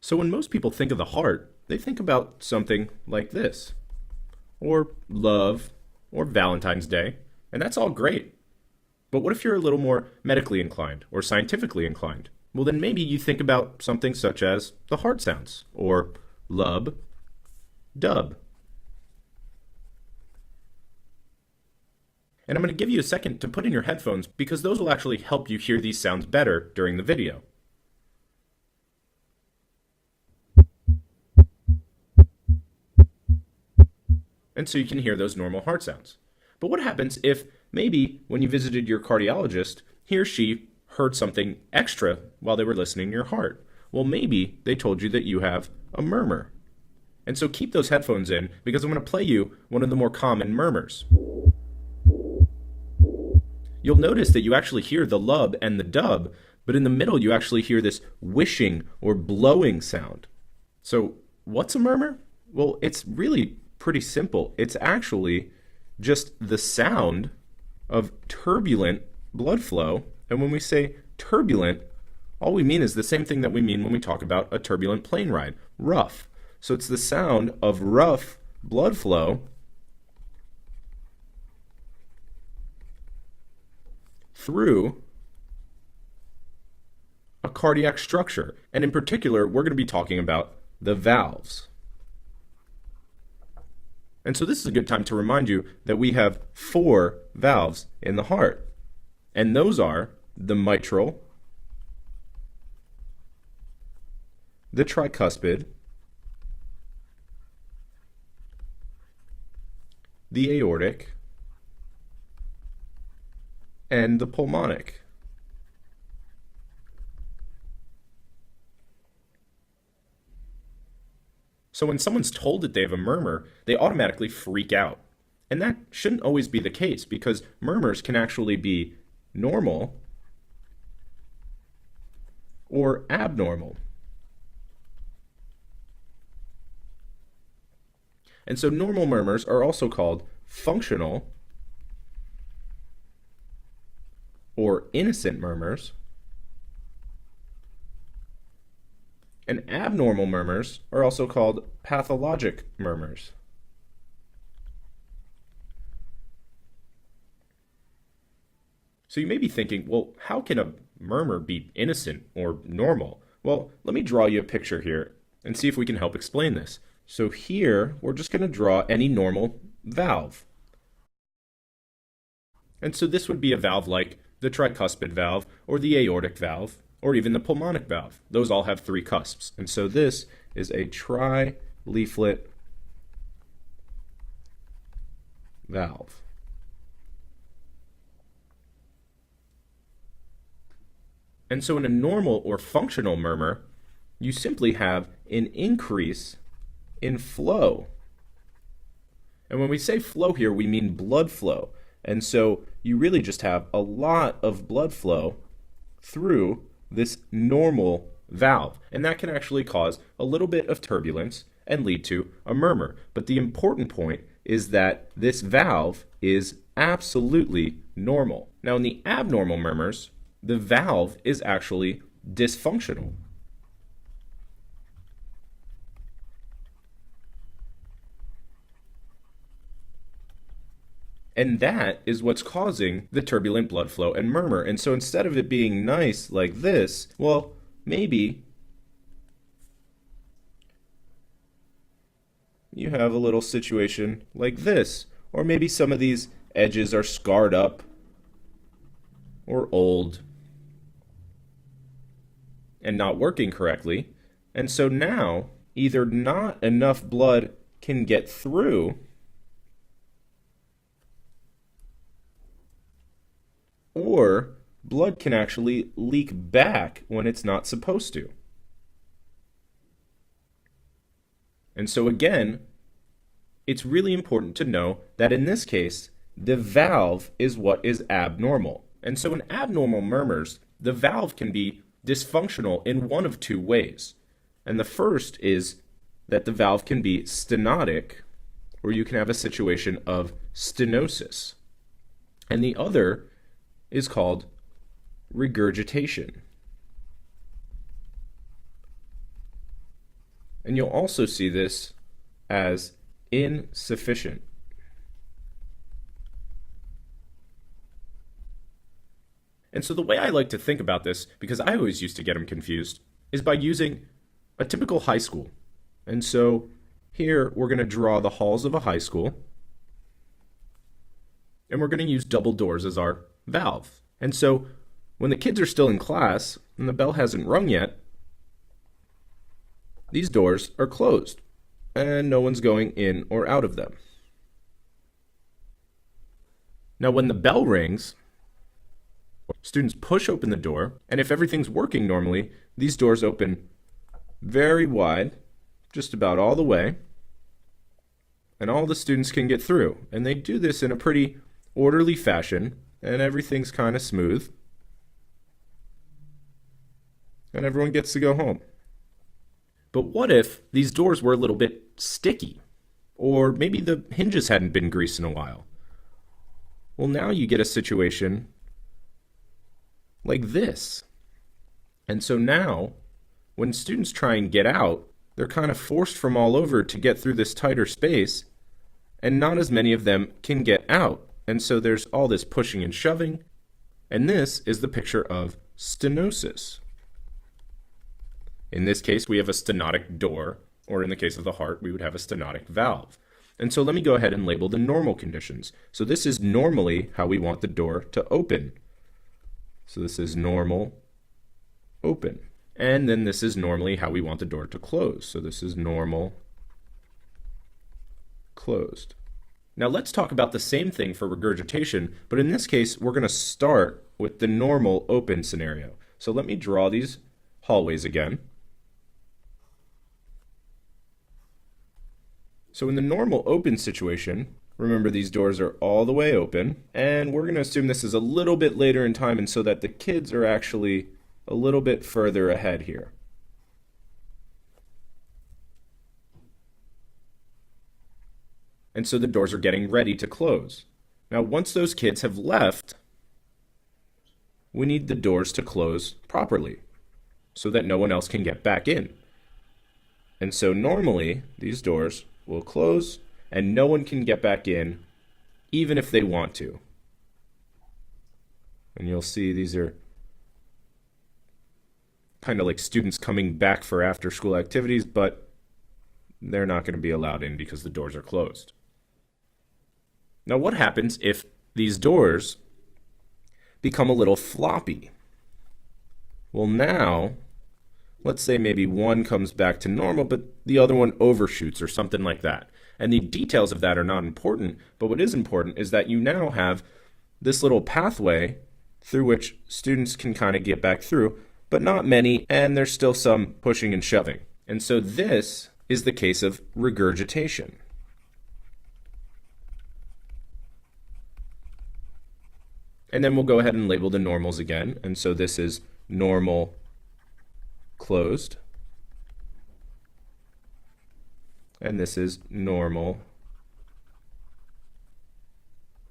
So when most people think of the heart, they think about something like this, or love, or Valentine's Day, and that's all great. But what if you're a little more medically inclined or scientifically inclined? Well, then maybe you think about something such as the heart sounds, or lub, dub. And I'm going to give you a second to put in your headphones because those will actually help you hear these sounds better during the video. And so you can hear those normal heart sounds. But what happens if maybe when you visited your cardiologist, he or she heard something extra while they were listening to your heart? Well, maybe they told you that you have a murmur. And so keep those headphones in because I'm going to play you one of the more common murmurs. You'll notice that you actually hear the lub and the dub, but in the middle you actually hear this whooshing or blowing sound. So what's a murmur? Well, it's really pretty simple. It's actually just the sound of turbulent blood flow. And when we say turbulent, all we mean is the same thing that we mean when we talk about a turbulent plane ride, rough. So it's the sound of rough blood flow through a cardiac structure. And in particular, we're going to be talking about the valves. And so this is a good time to remind you that we have 4 valves in the heart. And those are the mitral, the tricuspid, the aortic, and the pulmonic. So when someone's told that they have a murmur, they automatically freak out. And that shouldn't always be the case because murmurs can actually be normal or abnormal. And so normal murmurs are also called functional or innocent murmurs. And abnormal murmurs are also called pathologic murmurs. So you may be thinking, well, how can a murmur be innocent or normal? Well, let me draw you a picture here and see if we can help explain this. So here, we're just going to draw any normal valve. And so this would be a valve like the tricuspid valve or the aortic valve, or even the pulmonic valve. Those all have 3 cusps. And so this is a tri-leaflet valve. And so in a normal or functional murmur, you simply have an increase in flow. And when we say flow here, we mean blood flow. And so you really just have a lot of blood flow through this normal valve. And that can actually cause a little bit of turbulence and lead to a murmur. But the important point is that this valve is absolutely normal. Now in the abnormal murmurs, the valve is actually dysfunctional. And that is what's causing the turbulent blood flow and murmur. And so instead of it being nice like this, well, maybe you have a little situation like this. Or maybe some of these edges are scarred up or old and not working correctly. And so now either not enough blood can get through, or blood can actually leak back when it's not supposed to. And so again, it's really important to know that in this case, the valve is what is abnormal. And so in abnormal murmurs, the valve can be dysfunctional in one of 2 ways. And the first is that the valve can be stenotic, or you can have a situation of stenosis. And the other is called regurgitation. And you'll also see this as insufficient. And so the way I like to think about this, because I always used to get them confused, is by using a typical high school. And so here we're going to draw the halls of a high school, and we're going to use double doors as our valve. And so when the kids are still in class and the bell hasn't rung yet, these doors are closed and no one's going in or out of them. Now when the bell rings, students push open the door, and if everything's working normally, these doors open very wide, just about all the way, and all the students can get through. And they do this in a pretty orderly fashion, and everything's kind of smooth, and everyone gets to go home. But what if these doors were a little bit sticky, or maybe the hinges hadn't been greased in a while? Well, now you get a situation like this. And so now, when students try and get out, they're kind of forced from all over to get through this tighter space, and not as many of them can get out. And so there's all this pushing and shoving, and this is the picture of stenosis. In this case, we have a stenotic door, or in the case of the heart, we would have a stenotic valve. And so let me go ahead and label the normal conditions. So this is normally how we want the door to open. So this is normal, open. And then this is normally how we want the door to close. So this is normal, closed. Now let's talk about the same thing for regurgitation, but in this case, we're going to start with the normal open scenario. So let me draw these hallways again. So in the normal open situation, remember these doors are all the way open, and we're going to assume this is a little bit later in time, and so that the kids are actually a little bit further ahead here. And so the doors are getting ready to close. Now once those kids have left, we need the doors to close properly so that no one else can get back in. And so normally these doors will close and no one can get back in even if they want to. And you'll see these are kind of like students coming back for after school activities, but they're not going to be allowed in because the doors are closed. Now what happens if these doors become a little floppy? Well, now let's say maybe one comes back to normal, but the other one overshoots or something like that. And the details of that are not important, but what is important is that you now have this little pathway through which students can kind of get back through, but not many, and there's still some pushing and shoving. And so this is the case of regurgitation. And then we'll go ahead and label the normals again. And so this is normal, closed. And this is normal,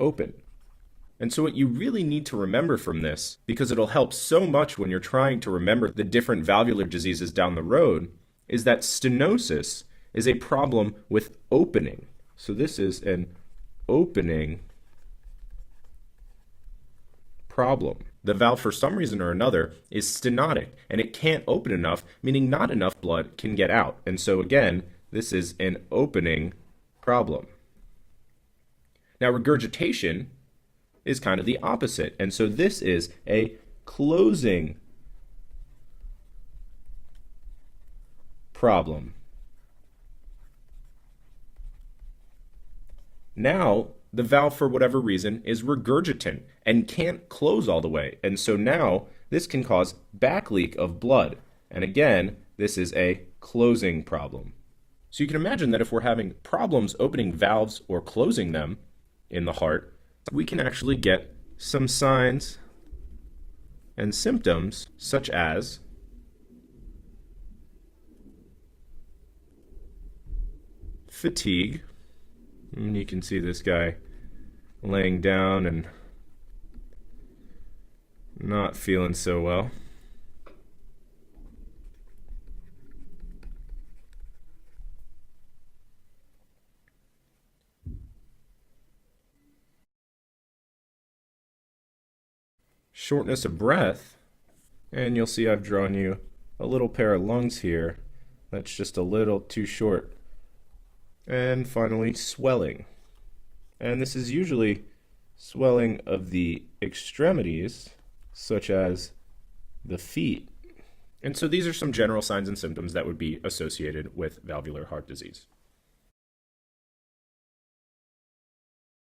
open. And so what you really need to remember from this, because it'll help so much when you're trying to remember the different valvular diseases down the road, is that stenosis is a problem with opening. So this is an opening problem. The valve, for some reason or another, is stenotic, and it can't open enough, meaning not enough blood can get out. And so again, this is an opening problem. Now regurgitation is kind of the opposite, and so this is a closing problem. Now the valve, for whatever reason, is regurgitant and can't close all the way, and so now this can cause back leak of blood, and again this is a closing problem. So you can imagine that if we're having problems opening valves or closing them in the heart, we can actually get some signs and symptoms such as fatigue. And you can see this guy laying down and not feeling so well. shortness of breath, and you'll see I've drawn you a little pair of lungs here that's just a little too short. And finally, swelling. And this is usually swelling of the extremities, such as the feet. And so these are some general signs and symptoms that would be associated with valvular heart disease.